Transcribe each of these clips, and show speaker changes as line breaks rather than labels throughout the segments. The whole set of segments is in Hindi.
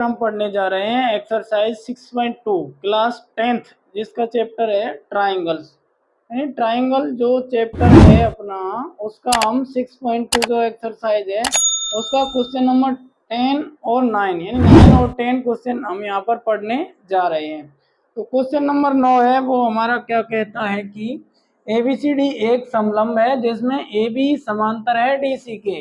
हम पढ़ने जा रहे हैं एक्सरसाइज 6.2 क्लास 10th जिसका चैप्टर है ट्राइंगल्स। यानी ट्राइंगल जो चैप्टर है अपना उसका हम 6.2 जो एक्सरसाइज है उसका क्वेश्चन नंबर 10 और 9 यानी 9 और 10 क्वेश्चन हम यहाँ पर पढ़ने जा रहे हैं। तो क्वेश्चन नंबर 9 है वो हमारा क्या कहता है कि ABCD एक समलंब है जिसमें AB समांतर है DC के।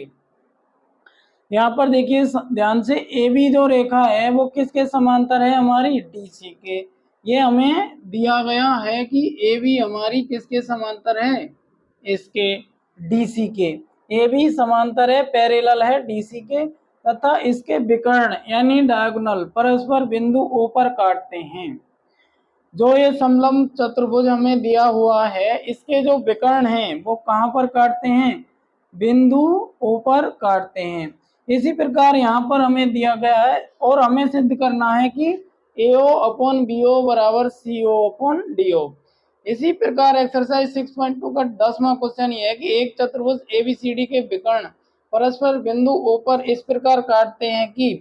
यहाँ पर देखिए ध्यान से AB जो रेखा है वो किसके समांतर है, हमारी DC के। ये हमें दिया गया है कि AB हमारी किसके समांतर है, इसके DC के। AB समांतर है, पैरेलल है DC के तथा इसके विकर्ण यानी डायगोनल परस्पर बिंदु O पर काटते हैं। जो ये समलंब चतुर्भुज हमें दिया हुआ है इसके जो विकर्ण हैं वो कहाँ पर काटते हैं, बिंदु O पर काटते हैं। इसी प्रकार यहाँ पर हमें दिया गया है और हमें सिद्ध करना है कि AO अपॉन BO बराबर CO अपॉन DO। इसी प्रकार एक्सरसाइज 6.2 का 10वां क्वेश्चन ये है कि एक चतुर्भुज ABCD के विकर्ण परस्पर बिंदु O पर इस प्रकार काटते हैं कि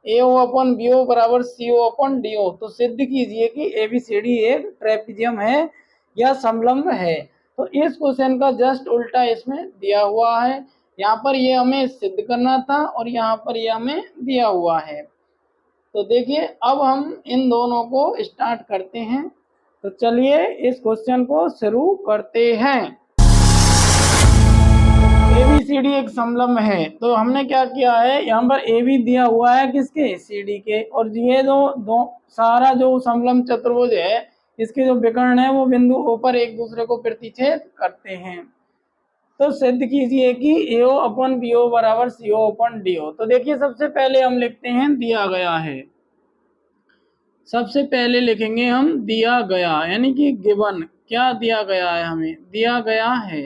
AO अपॉन BO बराबर CO अपॉन DO। तो सिद्ध कीजिए कि ABCD एक ट्रेपेजियम है या समलंब है। तो इस क्वेश्चन का जस्ट उल्टा इसमें दिया हुआ है। यहाँ पर ये हमें सिद्ध करना था और यहाँ पर ये हमें दिया हुआ है। तो देखिए अब हम इन दोनों को स्टार्ट करते हैं। तो चलिए इस क्वेश्चन को शुरू करते हैं। ABCD एक समलंब है तो हमने क्या किया है, यहाँ पर AB दिया हुआ है किसके, CD के, और ये दो सारा जो समलंब चतुर्भुज है इसके जो विकर्ण है वो बिंदु O पर एक दूसरे को प्रतिच्छेद करते हैं। तो सिद्ध कीजिए कि AO अपॉन BO बराबर CO अपॉन DO। तो देखिए सबसे पहले हम लिखते हैं दिया गया है। सबसे पहले लिखेंगे हम दिया गया यानी कि गिवन। क्या दिया गया है, हमें दिया गया है।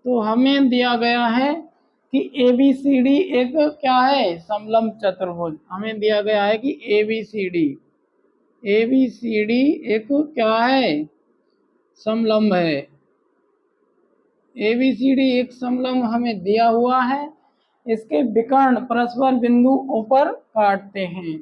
तो हमें दिया गया है कि ABCD एक क्या है, समलंब चतुर्भुज। हमें दिया गया है कि ABCD एक क्या है, समलंब है। ABCD एक समलंब हमें दिया हुआ है। इसके विकर्ण परस्पर बिंदु O पर काटते हैं।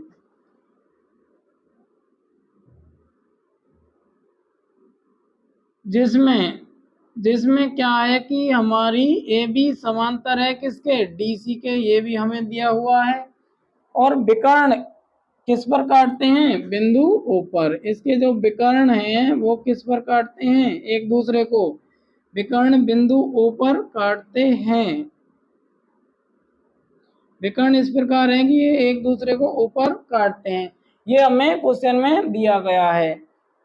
जिसमें क्या है कि हमारी AB समांतर है किसके, DC के। ये भी हमें दिया हुआ है। और विकर्ण किस पर काटते हैं, बिंदु O पर। इसके जो विकर्ण हैं वो किस पर काटते हैं, एक दूसरे को विकर्ण बिंदु O पर काटते हैं। विकर्ण इस प्रकार है कि ये एक दूसरे को ऊपर काटते हैं। ये हमें क्वेश्चन में दिया गया है।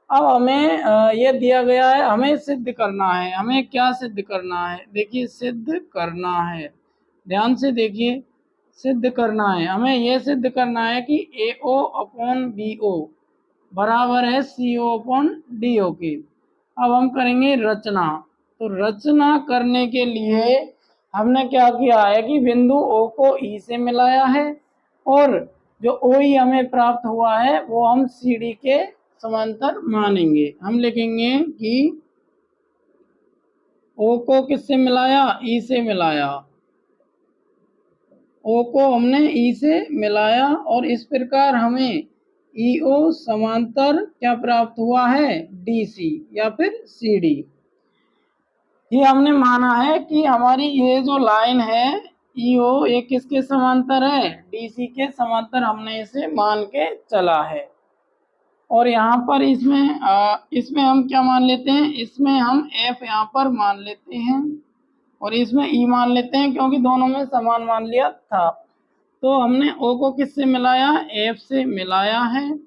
अब हमें ये दिया गया है, हमें सिद्ध करना है। हमें क्या सिद्ध करना है, देखिए सिद्ध करना है, ध्यान से देखिए। सिद्ध करना है, हमें यह सिद्ध करना है कि AO अपॉन BO बराबर है CO अपॉन DO के। अब हम करेंगे रचना। तो रचना करने के लिए हमने क्या किया है कि बिंदु O को E से मिलाया है और जो OE हमें प्राप्त हुआ है वो हम CD के समांतर मानेंगे। हम लिखेंगे कि O को किससे मिलाया, E से मिलाया। O को हमने E से मिलाया और इस प्रकार हमें EO समांतर क्या प्राप्त हुआ है, DC या फिर CD। ये हमने माना है कि हमारी ये जो लाइन है EO एक किसके समांतर है, DC के समांतर। हमने इसे मान के चला है। और यहाँ पर इसमें हम क्या मान लेते हैं, इसमें हम F यहाँ पर मान लेते हैं और इसमें E मान लेते हैं क्योंकि दोनों में समान मान लिया था। तो हमने O को किससे मिलाया, F से मिलाया है।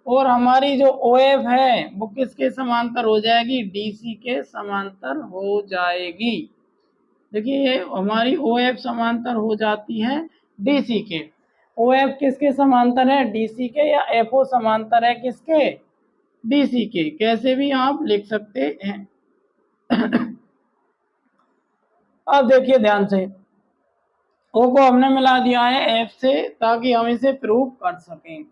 और हमारी जो OF है वो किसके समांतर हो जाएगी, DC के समांतर हो जाएगी। देखिए ये हमारी OF समांतर हो जाती है DC के। OF किसके समांतर है, DC के, या FO समांतर है किसके, DC के। कैसे भी आप लिख सकते हैं। अब देखिए ध्यान से, O को हमने मिला दिया है F से ताकि हम इसे प्रूव कर सकें।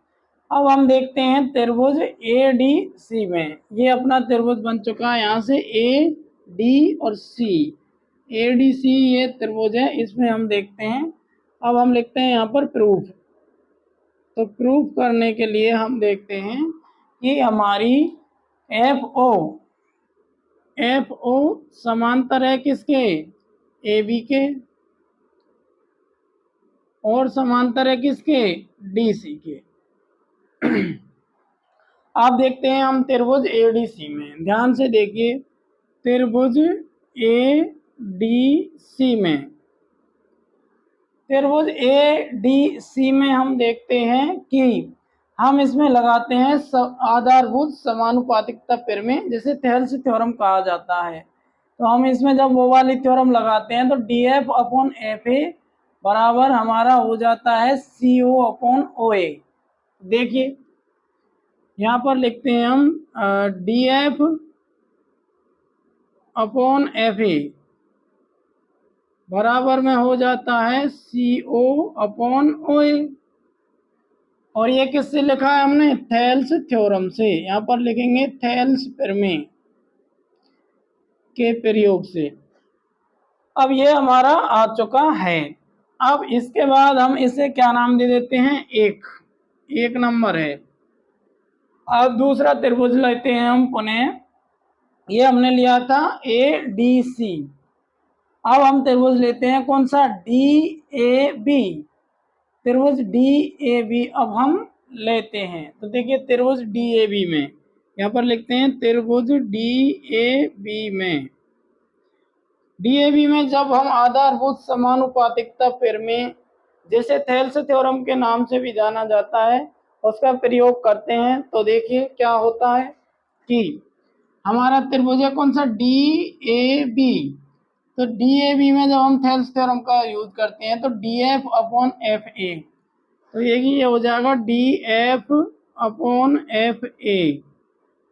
अब हम देखते हैं त्रिभुज ADC में। ये अपना त्रिभुज बन चुका है। यहाँ से AD और C, ADC ये त्रिभुज है। इसमें हम देखते हैं। अब हम लिखते हैं यहाँ पर प्रूफ। तो प्रूफ करने के लिए हम देखते हैं कि हमारी एफ ओ समांतर है किसके, ए बी के, और समांतर है किसके, डी सी के। आप देखते हैं हम त्रिभुज एडीसी में, ध्यान से देखिए, त्रिभुज एडीसी में, त्रिभुज एडीसी में हम देखते हैं कि हम इसमें लगाते हैं आधारभूत समानुपातिकता प्रमेय, जिसे थेल्स थ्योरम कहा जाता है। तो हम इसमें जब वो वाली थ्योरम लगाते हैं तो D F upon F A बराबर हमारा हो जाता है सी ओ अपॉन ओ ए। देखिए यहाँ पर लिखते हैं हम D F upon F A बराबर में हो जाता है सी ओ अपॉन ओ ए। और ये किससे लिखा है हमने, थेल्स थ्योरम से। यहाँ पर लिखेंगे थेल्स प्रमेय के प्रयोग से। अब ये हमारा आ चुका है। अब इसके बाद हम इसे क्या नाम दे देते हैं, एक नंबर है। अब दूसरा त्रिभुज लेते हैं हम पुनः, ये हमने लिया था ए डी सी। अब हम त्रिभुज लेते हैं कौन सा, डी ए बी, त्रिभुज डी ए बी अब हम लेते हैं। तो देखिए त्रिभुज डी ए बी में, यहाँ पर लिखते हैं त्रिभुज डी ए बी में, डीएबी में जब हम आधारभूत समानुपातिकता प्रमेय, जैसे थेल्स थ्योरम के नाम से भी जाना जाता है, उसका प्रयोग करते हैं, तो देखिए क्या होता है कि हमारा त्रिभुज है कौन सा, डी ए बी। तो डी ए बी में जब हम थेल्स थ्योरम का यूज करते हैं तो D F upon F A, तो ये हो जाएगा D F upon F A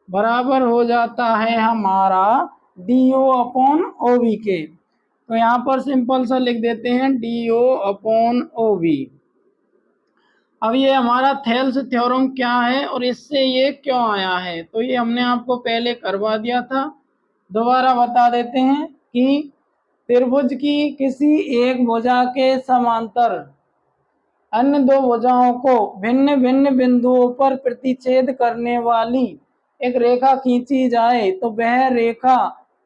बराबर हो जाता है हमारा D O upon O B के। तो यहाँ पर सिंपल सा लिख देते हैं D O upon O B. अब ये हमारा थेल्स थ्योरम क्या है और इससे ये क्यों आया है, तो ये हमने आपको पहले करवा दिया था, दोबारा बता देते हैं कि त्रिभुज की किसी एक भुजा के समांतर अन्य दो भुजाओं को भिन्न भिन्न बिंदुओं पर प्रतिच्छेद करने वाली एक रेखा खींची जाए तो वह रेखा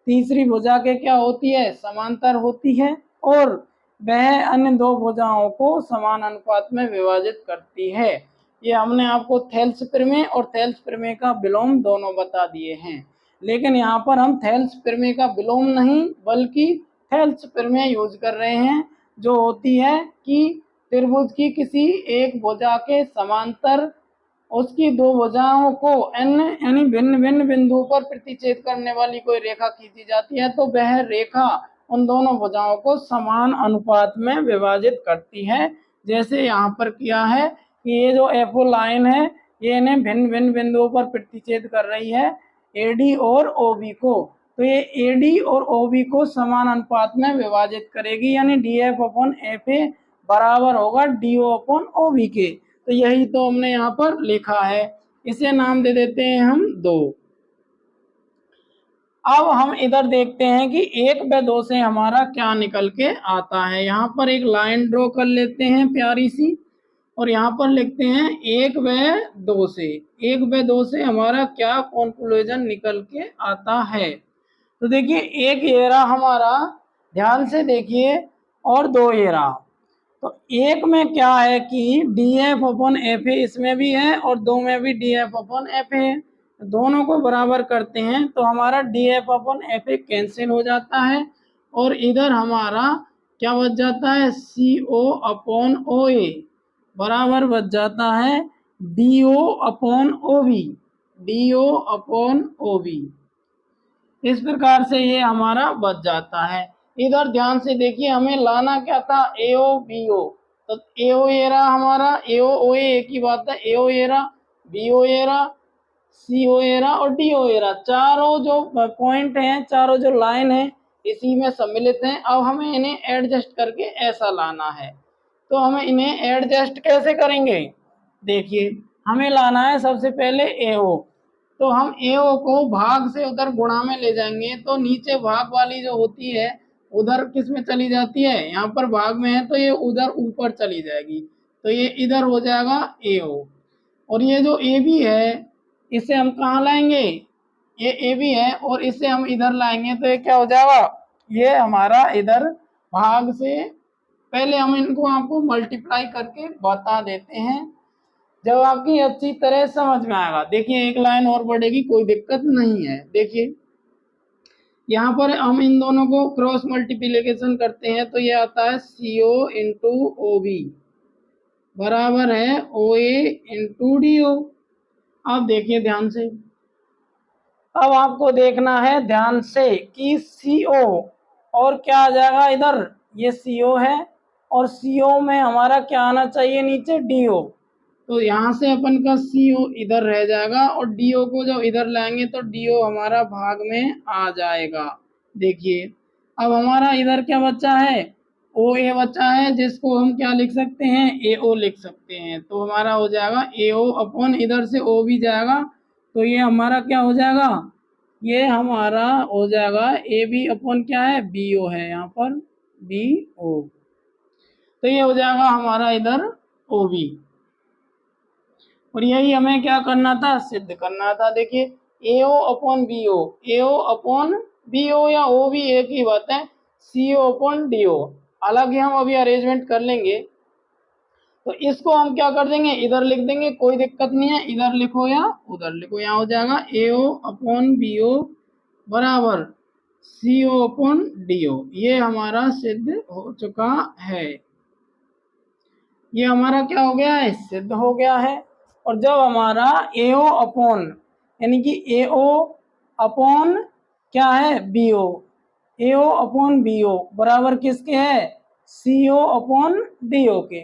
तीसरी भुजा के क्या होती है, समांतर होती है, और वह अन्य दो भुजाओं को समान अनुपात में विभाजित करती है। ये हमने आपको थेल्स प्रमेय और थेल्स प्रमेय का विलोम दोनों बता दिए हैं, लेकिन यहाँ पर हम थेल्स प्रमेय का विलोम नहीं बल्कि थेल्स प्रमेय यूज कर रहे हैं, जो होती है कि त्रिभुज की किसी एक भुजा के समांतर उसकी दो भुजाओं को n यानी भिन्न भिन्न बिंदुओं पर प्रतिच्छेद करने वाली कोई रेखा खींची जाती है, तो वह रेखा उन दोनों भुजाओं को समान अनुपात में विभाजित करती है। जैसे यहाँ पर किया है कि ये जो एफओ लाइन है ये इन्हें भिन्न भिन्न बिंदुओं पर प्रतिच्छेद कर रही है, एडी और ओबी को, तो ये एडी और ओबी को समान अनुपात में विभाजित करेगी, यानी D F upon F A बराबर होगा D O upon O B के। तो यही तो हमने यहाँ पर लिखा है, इसे नाम दे देते हैं हम 2। अब हम इधर देखते हैं कि 1 व 2 से हमारा क्या निकल के आता है। यहाँ पर एक लाइन ड्रॉ कर लेते हैं प्यारी सी, और यहाँ पर लिखते हैं 1 व 2 से, 1 व 2 से हमारा क्या कॉन्क्लूजन निकल के आता है। तो देखिए एक ये रहा हमारा, ध्यान से देखिए, और 2 ये रहा। तो एक में क्या है कि डी एफ अपॉन एफ ए इसमें भी है और 2 में भी डी एफ अपॉन एफ ए, दोनों को बराबर करते हैं तो हमारा डी एफ अपॉन एफ ए कैंसिल हो जाता है, और इधर हमारा क्या बच जाता है, सी ओ अपॉन ओ ए बराबर बच जाता है D O upon O B, D O upon O B. इस प्रकार से ये हमारा बच जाता है। इधर ध्यान से देखिए, हमें लाना क्या था, एओ बीओ, तो एओ ये रहा हमारा, एओ ओ एक ही बात है, एओ ये रहा, बीओ ये रहा, सीओ ये रहा और डीओ ये रहा, चारों जो पॉइंट हैं, चारों जो लाइन है इसी में सम्मिलित हैं। अब हमें इन्हें एडजस्ट करके ऐसा लाना है, तो हमें इन्हें एडजस्ट कैसे करेंगे, देखिए हमें लाना है सबसे पहले एओ, तो हम एओ को भाग से उधर गुणा में ले जाएंगे, तो नीचे भाग वाली जो होती है उधर किस में चली जाती है, यहाँ पर भाग में है तो ये उधर ऊपर चली जाएगी, तो ये इधर हो जाएगा AO। और ये जो AB है इसे हम कहाँ लाएंगे, ये AB है और इसे हम इधर लाएंगे तो ये क्या हो जाएगा, ये हमारा इधर भाग से, पहले हम इनको आपको मल्टीप्लाई करके बता देते हैं जब आपकी अच्छी तरह समझ में आएगा। देखिए एक लाइन और बढ़ेगी, कोई दिक्कत नहीं है। देखिए यहाँ पर हम इन दोनों को क्रॉस मल्टीप्लिकेशन करते हैं तो ये आता है CO इंटू OB बराबर है OA इंटू DO। अब देखिए ध्यान से, अब आपको देखना है ध्यान से कि CO और क्या आ जाएगा इधर, ये CO है और CO में हमारा क्या आना चाहिए नीचे, DO। तो यहाँ से अपन का CO इधर रह जाएगा और DO को जब इधर लाएंगे तो DO हमारा भाग में आ जाएगा। देखिए अब हमारा इधर क्या बचा है, OA बचा है जिसको हम क्या लिख सकते हैं, AO लिख सकते हैं। तो हमारा हो जाएगा AO अपॉन इधर से O भी जाएगा तो ये हमारा क्या हो जाएगा, ये हमारा हो जाएगा AB अपॉन क्या है, BO है यहाँ पर BO। तो ये हो जाएगा हमारा इधर OB। और यही हमें क्या करना था, सिद्ध करना था। देखिए AO upon BO, AO upon BO या O भी एक ही बात है, CO अपॉन DO। हालांकि हम अभी अरेंजमेंट कर लेंगे तो इसको हम क्या कर देंगे, इधर लिख देंगे, कोई दिक्कत नहीं है, इधर लिखो या उधर लिखो। यहाँ हो जाएगा AO अपॉन BO बराबर CO अपॉन DO। ये हमारा सिद्ध हो चुका है, ये हमारा क्या हो गया है, सिद्ध हो गया है। और जब हमारा AO अपॉन यानी कि AO अपॉन क्या है, BO, AO अपॉन BO बराबर किसके है, CO अपॉन DO के,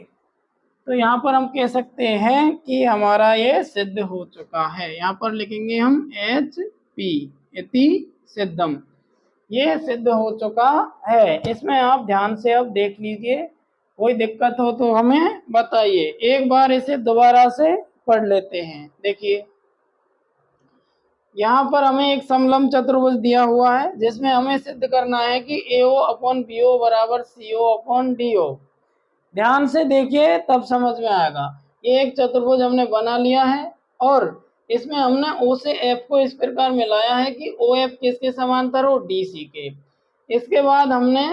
तो यहाँ पर हम कह सकते हैं कि हमारा ये सिद्ध हो चुका है। यहाँ पर लिखेंगे हम HP इति सिद्धम, ये सिद्ध हो चुका है। इसमें आप ध्यान से अब देख लीजिए, कोई दिक्कत हो तो हमें बताइए। एक बार इसे दोबारा से पढ़ लेते हैं। देखिए यहाँ पर हमें एक समलंब चतुर्भुज दिया हुआ है जिसमें हमें सिद्ध करना है कि AO अपॉन BO बराबर CO अपॉन DO। ध्यान से देखिए तब समझ में आएगा। ये एक चतुर्भुज हमने बना लिया है और इसमें हमने O से F को इस प्रकार मिलाया है कि OF किसके समांतर हो, DC के। इसके बाद हमने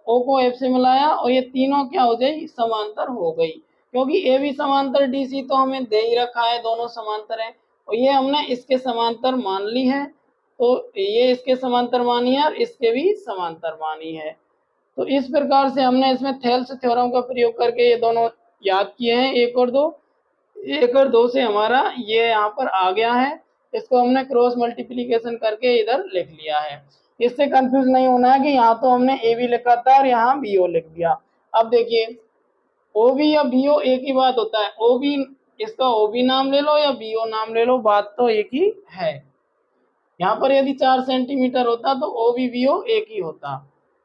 O को F से मिलाया और ये तीनों क्या हो गई, समांतर हो गई, क्योंकि A भी समांतर DC तो हमें दे ही रखा है, दोनों समांतर है और ये हमने इसके समांतर मान ली है, तो ये इसके समांतर मानी है और इसके भी समांतर मानी है। तो इस प्रकार से हमने इसमें थेल्स थ्योरम का प्रयोग करके ये दोनों याद किए हैं, एक और दो से हमारा ये यहाँ पर आ गया है। इसको हमने क्रॉस मल्टीप्लिकेशन करके इधर लिख लिया है। इससे कंफ्यूज नहीं होना है कि यहाँ तो हमने ए बी लिखा था और यहाँ BO लिख दिया। अब देखिए OB या BO एक ही बात होता है, OB इसका OB नाम ले लो या BO नाम ले लो, बात तो एक ही है। यहाँ पर यदि 4 सेंटीमीटर होता तो OB BO एक ही होता।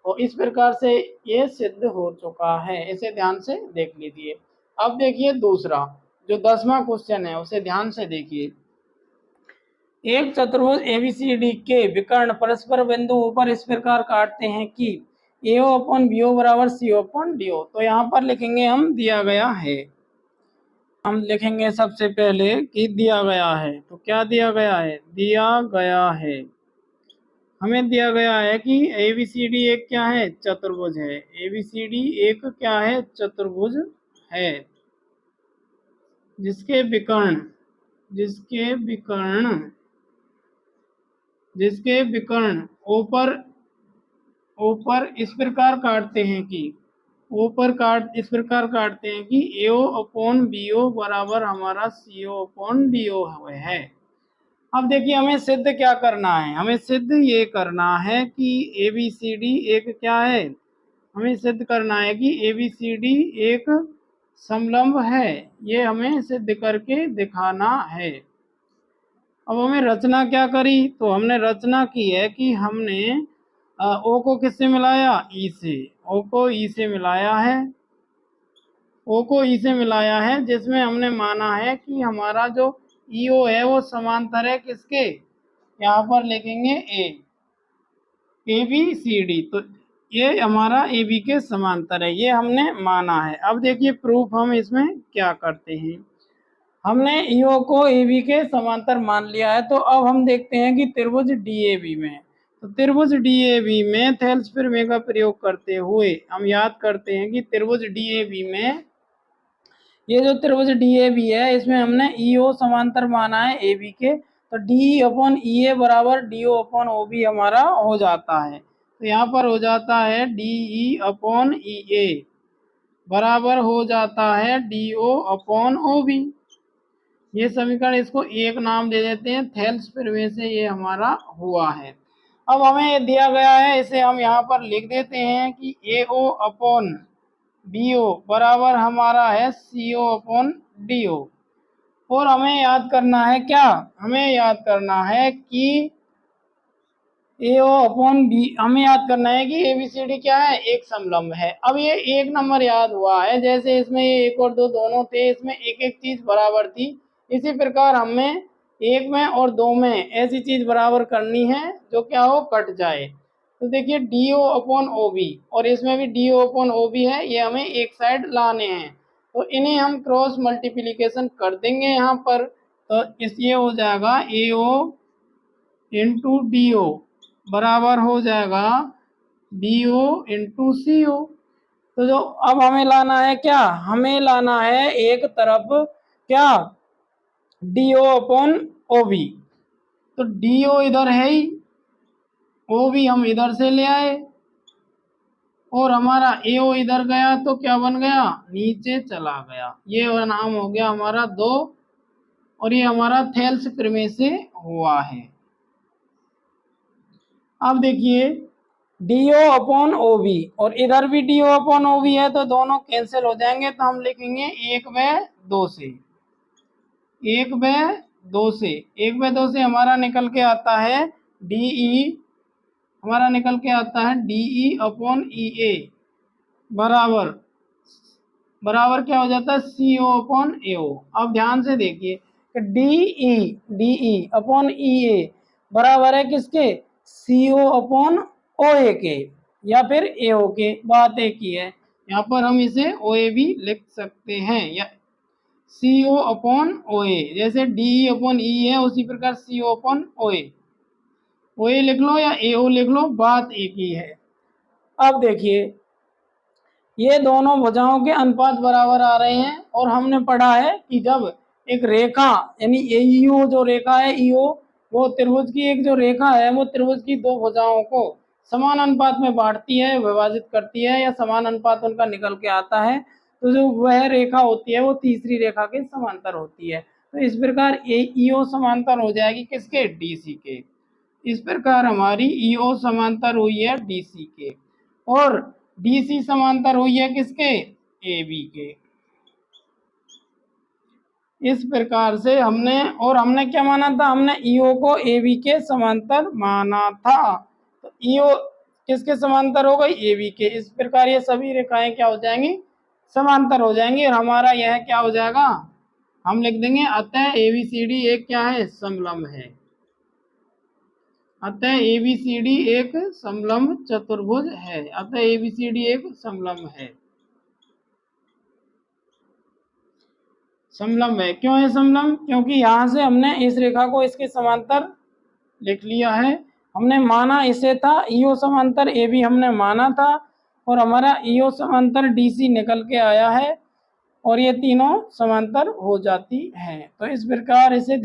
तो इस प्रकार से ये सिद्ध हो चुका है, इसे ध्यान से देख लीजिए। अब देखिए दूसरा जो 10वां क्वेश्चन है उसे ध्यान से देखिए। एक चतुर्भुज ABCD के विकर्ण परस्पर बिंदु ऊपर इस प्रकार काटते हैं कि AO अपॉन BO बराबर CO अपॉन DO। तो यहाँ पर लिखेंगे हम दिया गया है, हम लिखेंगे सबसे पहले कि दिया गया है। तो क्या दिया गया है, दिया गया है, हमें दिया गया है कि ABCD एक क्या है, चतुर्भुज है। ABCD एक क्या है, चतुर्भुज है जिसके विकर्ण ऊपर इस प्रकार काटते हैं कि इस प्रकार काटते हैं कि AO अपॉन BO बराबर हमारा CO अपॉन DO है। अब देखिए हमें सिद्ध क्या करना है, हमें सिद्ध ये करना है कि ABCD एक क्या है, हमें सिद्ध करना है कि ABCD एक समलंब है, ये हमें सिद्ध करके दिखाना है। अब हमें रचना क्या करी, तो हमने रचना की है कि हमने O को किससे मिलाया, E से, O को E से मिलाया है, O को E से मिलाया है जिसमें हमने माना है कि हमारा जो EO है वो समांतर है किसके, यहाँ पर लिखेंगे ABCD। तो ये हमारा ए बी के समांतर है, ये हमने माना है। अब देखिए प्रूफ हम इसमें क्या करते हैं। हमने ईओ को ए बी के समांतर मान लिया है, तो अब हम देखते हैं कि त्रिभुज डी ए बी में, तो त्रिभुज डी ए बी में थेल्स प्रमेय का प्रयोग करते हुए हम याद करते हैं कि त्रिभुज डी ए बी में, ये जो त्रिभुज डी ए बी है इसमें हमने ईओ समांतर माना है ए बी के, तो डी अपॉन ई ए बराबर D O upon O B हमारा हो जाता है। तो यहाँ पर हो जाता है D E upon E A बराबर हो जाता है D O upon O B. ये समीकरण, इसको एक नाम दे देते हैं, थेल्स प्रमेय से ये हमारा हुआ है। अब हमें ये दिया गया है, इसे हम यहाँ पर लिख देते हैं कि ए ओ अपॉन बी ओ बराबर हमारा है सी ओ अपॉन डी ओ। और हमें याद करना है क्या, हमें याद करना है कि ए ओ अपॉन बी, हमें याद करना है कि ए बी सी डी क्या है, एक समलंब है। अब ये एक नंबर याद हुआ है, जैसे इसमें ये एक और दो दोनों थे, इसमें एक एक चीज बराबर थी, इसी प्रकार हमें एक में और दो में ऐसी चीज बराबर करनी है जो क्या हो, कट जाए। तो देखिए D O upon O B, और इसमें भी D O upon O B है, ये हमें एक साइड लाने हैं, तो इन्हें हम क्रॉस मल्टीप्लीकेशन कर देंगे यहाँ पर। तो इस ये हो जाएगा ए ओ इंटू डी ओ बराबर हो जाएगा बी ओ इंटू सी ओ। तो जो अब हमें लाना है क्या, हमें लाना है एक तरफ क्या, D O upon O B, तो डी ओ इधर है ही, ओ बी हम इधर से ले आए, और हमारा ए ओ इधर गया तो क्या बन गया, नीचे चला गया। ये नाम हो गया हमारा दो, और ये हमारा थेल्स प्रमेय से हुआ है। अब देखिए D O upon O B, और इधर भी D O upon O B है, तो दोनों कैंसिल हो जाएंगे, तो हम लिखेंगे एक व दो से, एक व दो से, एक व दो से हमारा निकल के आता है डी ई, हमारा निकल के आता है D E upon E A बराबर, बराबर क्या हो जाता है सी ओ अपॉन ए ओ। अब ध्यान से देखिए कि D E upon E A बराबर है किसके, सी ओ अपॉन ओ ए के, या फिर ए ओ के, बात एक ही है। यहाँ पर हम इसे ओ ए भी लिख सकते हैं, या सी ओ अपॉन ओ ए, जैसे डी ई अपॉन ई है उसी प्रकार सी ओ अपॉन ओ ए लिख लो या ए ओ लिख लो, बात एक ही है। अब देखिए ये दोनों भुजाओं के अनुपात बराबर आ रहे हैं, और हमने पढ़ा है कि जब एक रेखा यानी ईओ जो रेखा है, ईओ वो त्रिभुज की एक जो रेखा है, वो त्रिभुज की दो भुजाओं को समान अनुपात में बांटती है, विभाजित करती है, या समान अनुपात उनका निकल के आता है, तो जो वह रेखा होती है वो तीसरी रेखा के समांतर होती है। तो इस प्रकार ईओ समांतर हो जाएगी किसके, डीसी के। इस प्रकार हमारी ईओ समांतर हुई है डीसी के, और डीसी समांतर हुई है किसके, ए बी के। इस प्रकार से हमने, और हमने क्या माना था, हमने ईओ को ए बी के समांतर माना था, तो ईओ किसके समांतर हो गई, ए बी के। इस प्रकार ये सभी रेखाएं क्या हो जाएंगी, समांतर हो जाएंगी, और हमारा यह क्या हो जाएगा, हम लिख देंगे अतः ए बी सी डी एक क्या है, समलंब है। अतः एबीसीडी एक समलंब चतुर्भुज है, अतः एबीसीडी एक समलंब है, समलंब है। क्यों है समलंब, क्योंकि यहाँ से हमने इस रेखा को इसके समांतर लिख लिया है, हमने माना इसे था ईओ समांतर ए बी हमने माना था, और हमारा ईओ समांतर डीसी निकल के आया है, और ये तीनों समांतर हो जाती हैं। तो इस प्रकार इसे